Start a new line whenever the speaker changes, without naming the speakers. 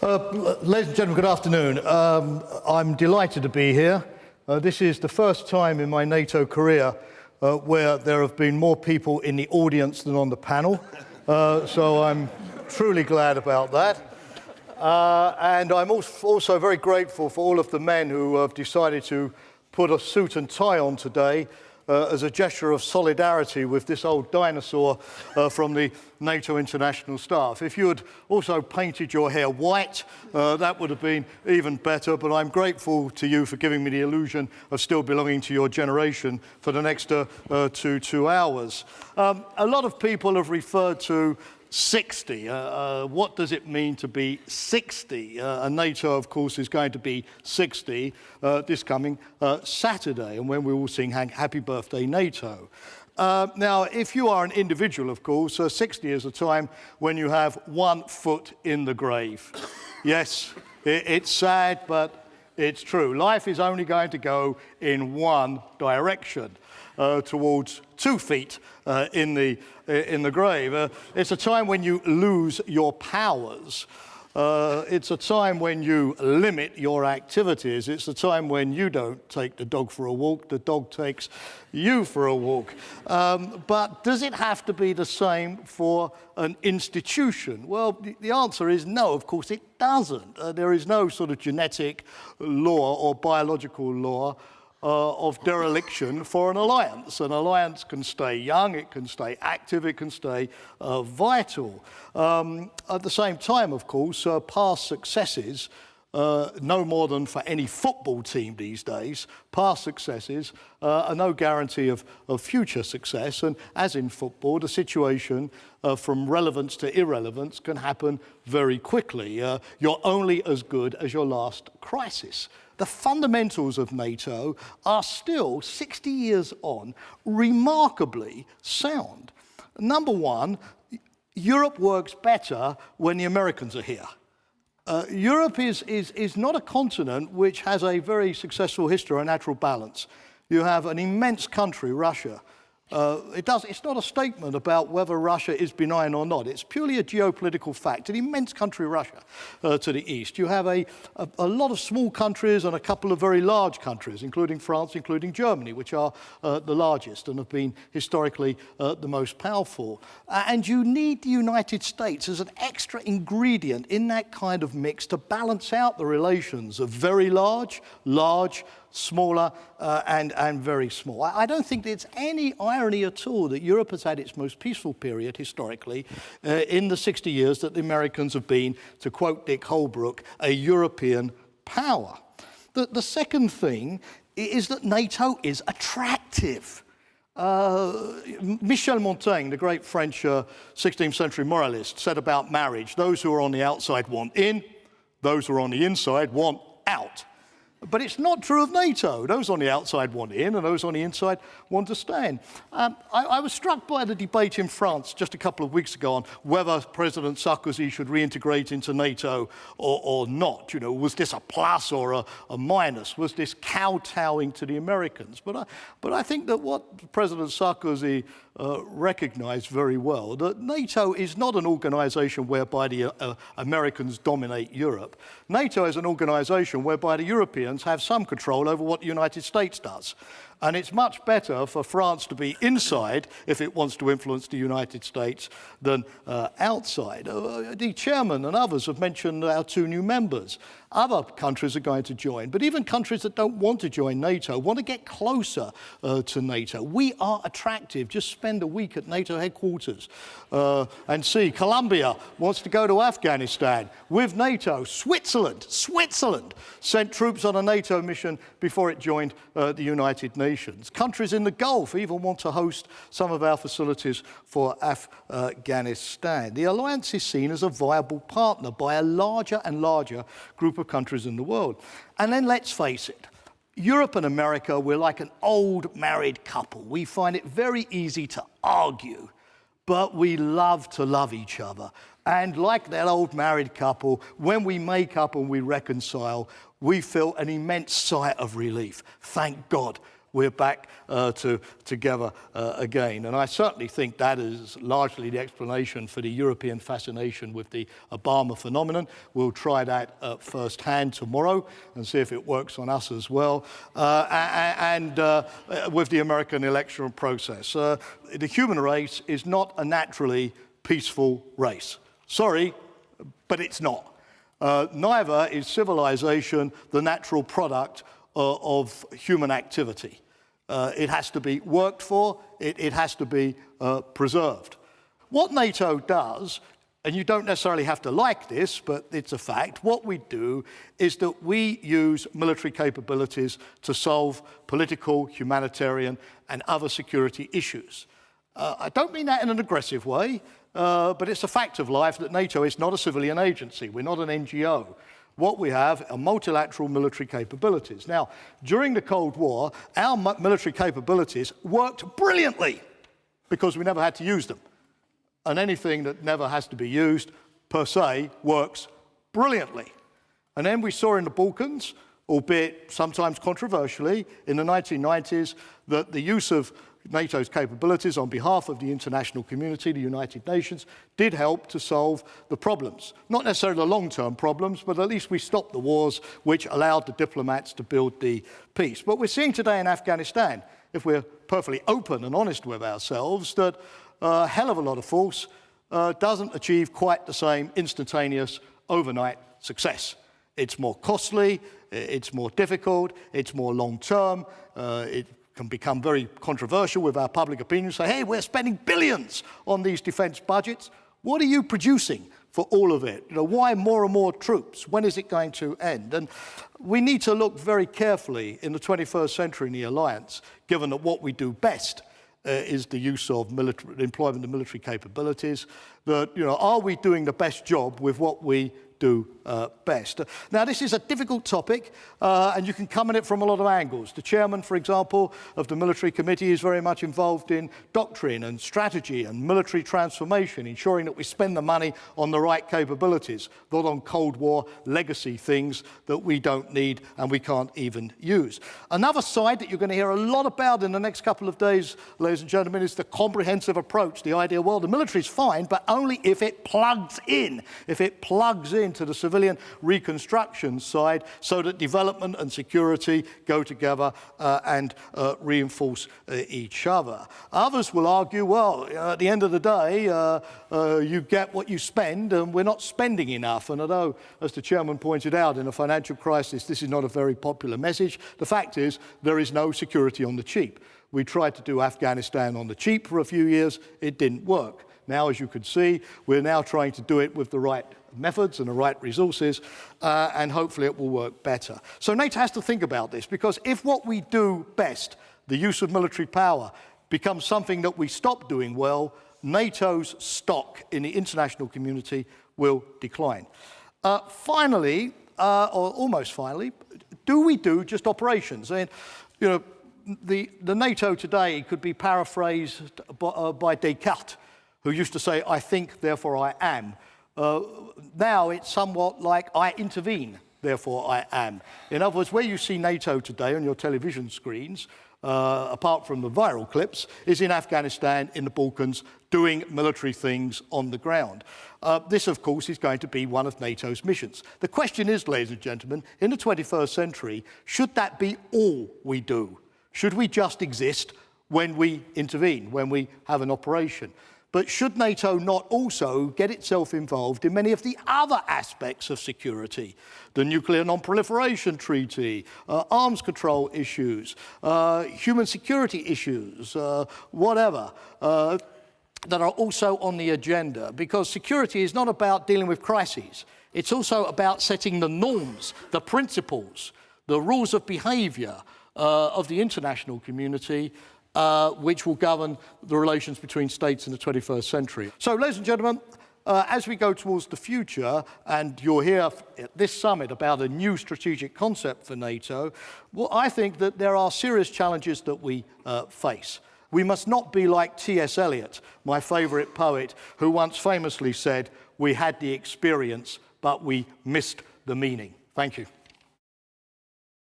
Ladies and gentlemen, good afternoon. I'm delighted to be here. This is the first time in my NATO career where there have been more people in the audience than on the panel. So I'm truly glad about that. And I'm also very grateful for all of the men who have decided to put a suit and tie on today as a gesture of solidarity with this old dinosaur from the NATO international staff. If you had also painted your hair white, that would have been even better, but I'm grateful to you for giving me the illusion of still belonging to your generation for the next 2 hours. A lot of people have referred to 60. What does it mean to be 60? And NATO, of course, is going to be 60 this coming Saturday, and when we all sing Happy Birthday, NATO. Now, if you are an individual, of course, 60 is a time when you have 1 foot in the grave. Yes, it's sad, but it's true. Life is only going to go in one direction, towards 2 feet in the grave. It's a time when you lose your powers. It's a time when you limit your activities. It's a time when you don't take the dog for a walk, the dog takes you for a walk. But does it have to be the same for an institution? Well, the answer is no, of course it doesn't. There is no sort of genetic law or biological law of dereliction for an alliance. An alliance can stay young, it can stay active, it can stay vital. At the same time, of course, past successes, no more than for any football team these days, past successes are no guarantee of future success. And as in football, the situation from relevance to irrelevance can happen very quickly. You're only as good as your last crisis. The fundamentals of NATO are still, 60 years on, remarkably sound. Number one, Europe works better when the Americans are here. Europe is not a continent which has a very successful history or natural balance. You have an immense country, Russia. It's not a statement about whether Russia is benign or not. It's purely a geopolitical fact. An immense country, Russia, to the east. You have a lot of small countries and a couple of very large countries, including France, including Germany, which are the largest and have been historically the most powerful. And you need the United States as an extra ingredient in that kind of mix to balance out the relations of very large, smaller, and very small. I don't think there's any irony at all that Europe has had its most peaceful period historically in the 60 years that the Americans have been, to quote Dick Holbrooke, a European power. The second thing is that NATO is attractive. Michel Montaigne, the great French 16th century moralist, said about marriage, those who are on the outside want in, those who are on the inside want out. But it's not true of NATO. Those on the outside want in, and those on the inside want to stay in. I was struck by the debate in France just a couple of weeks ago on whether President Sarkozy should reintegrate into NATO or not. You know, was this a plus or a minus? Was this kowtowing to the Americans? But I think that what President Sarkozy recognized very well, that NATO is not an organization whereby the Americans dominate Europe. NATO is an organization whereby the Europeans have some control over what the United States does. And it's much better for France to be inside, if it wants to influence the United States, than outside. The chairman and others have mentioned our 2 new members. Other countries are going to join, but even countries that don't want to join NATO want to get closer to NATO. We are attractive. Just spend a week at NATO headquarters and see. Colombia wants to go to Afghanistan with NATO. Switzerland sent troops on a NATO mission before it joined the United Nations. Countries in the Gulf even want to host some of our facilities for Afghanistan. The alliance is seen as a viable partner by a larger and larger group of countries in the world. And then let's face it, Europe and America, we're like an old married couple. We find it very easy to argue, but we love to love each other. And like that old married couple, when we make up and we reconcile, we feel an immense sigh of relief. Thank God we're back together again. And I certainly think that is largely the explanation for the European fascination with the Obama phenomenon. We'll try that firsthand tomorrow and see if it works on us as well. And with the American electoral process. The human race is not a naturally peaceful race. Sorry, but it's not. Neither is civilization the natural product of human activity. It has to be worked for, it has to be preserved. What NATO does, and you don't necessarily have to like this, but it's a fact, what we do is that we use military capabilities to solve political, humanitarian, and other security issues. I don't mean that in an aggressive way, but it's a fact of life that NATO is not a civilian agency. We're not an NGO. What we have are multilateral military capabilities. Now, during the Cold War, our military capabilities worked brilliantly because we never had to use them. And anything that never has to be used, per se, works brilliantly. And then we saw in the Balkans, albeit sometimes controversially, in the 1990s, that the use of NATO's capabilities on behalf of the international community, the United Nations, did help to solve the problems. Not necessarily the long-term problems, but at least we stopped the wars, which allowed the diplomats to build the peace. But we're seeing today in Afghanistan, if we're perfectly open and honest with ourselves, that a hell of a lot of force doesn't achieve quite the same instantaneous overnight success. It's more costly, it's more difficult, it's more long-term, it can become very controversial with our public opinion, say, hey, we're spending billions on these defense budgets. What are you producing for all of it? You know, why more and more troops? When is it going to end? And we need to look very carefully in the 21st century in the alliance, given that what we do best is the use of employment of military capabilities, that, you know, are we doing the best job with what we do best? Now, this is a difficult topic, and you can come at it from a lot of angles. The chairman, for example, of the military committee is very much involved in doctrine and strategy and military transformation, ensuring that we spend the money on the right capabilities, not on Cold War legacy things that we don't need and we can't even use. Another side that you're going to hear a lot about in the next couple of days, ladies and gentlemen, is the comprehensive approach. The idea, well, the military is fine, but only if it plugs in, to the civilian reconstruction side, so that development and security go together and reinforce each other. Others will argue, well, at the end of the day, you get what you spend, and we're not spending enough. And although, as the chairman pointed out, in a financial crisis, this is not a very popular message, the fact is there is no security on the cheap. We tried to do Afghanistan on the cheap for a few years. It didn't work. Now, as you can see, we're now trying to do it with the right methods and the right resources, and hopefully it will work better. So NATO has to think about this, because if what we do best, the use of military power, becomes something that we stop doing well, NATO's stock in the international community will decline. Finally, or almost finally, do we do just operations? I mean, you know, the NATO today could be paraphrased by Descartes, who used to say, I think, therefore I am. Now it's somewhat like I intervene, therefore I am. In other words, where you see NATO today on your television screens, apart from the viral clips, is in Afghanistan, in the Balkans, doing military things on the ground. This, of course, is going to be one of NATO's missions. The question is, ladies and gentlemen, in the 21st century, should that be all we do? Should we just exist when we intervene, when we have an operation? But should NATO not also get itself involved in many of the other aspects of security? The Nuclear Non-Proliferation Treaty, arms control issues, human security issues, whatever, that are also on the agenda. Because security is not about dealing with crises. It's also about setting the norms, the principles, the rules of behavior of the international community, which will govern the relations between states in the 21st century. So, ladies and gentlemen, as we go towards the future, and you'll hear at this summit about a new strategic concept for NATO, well, I think that there are serious challenges that we face. We must not be like T.S. Eliot, my favourite poet, who once famously said, we had the experience, but we missed the meaning. Thank you.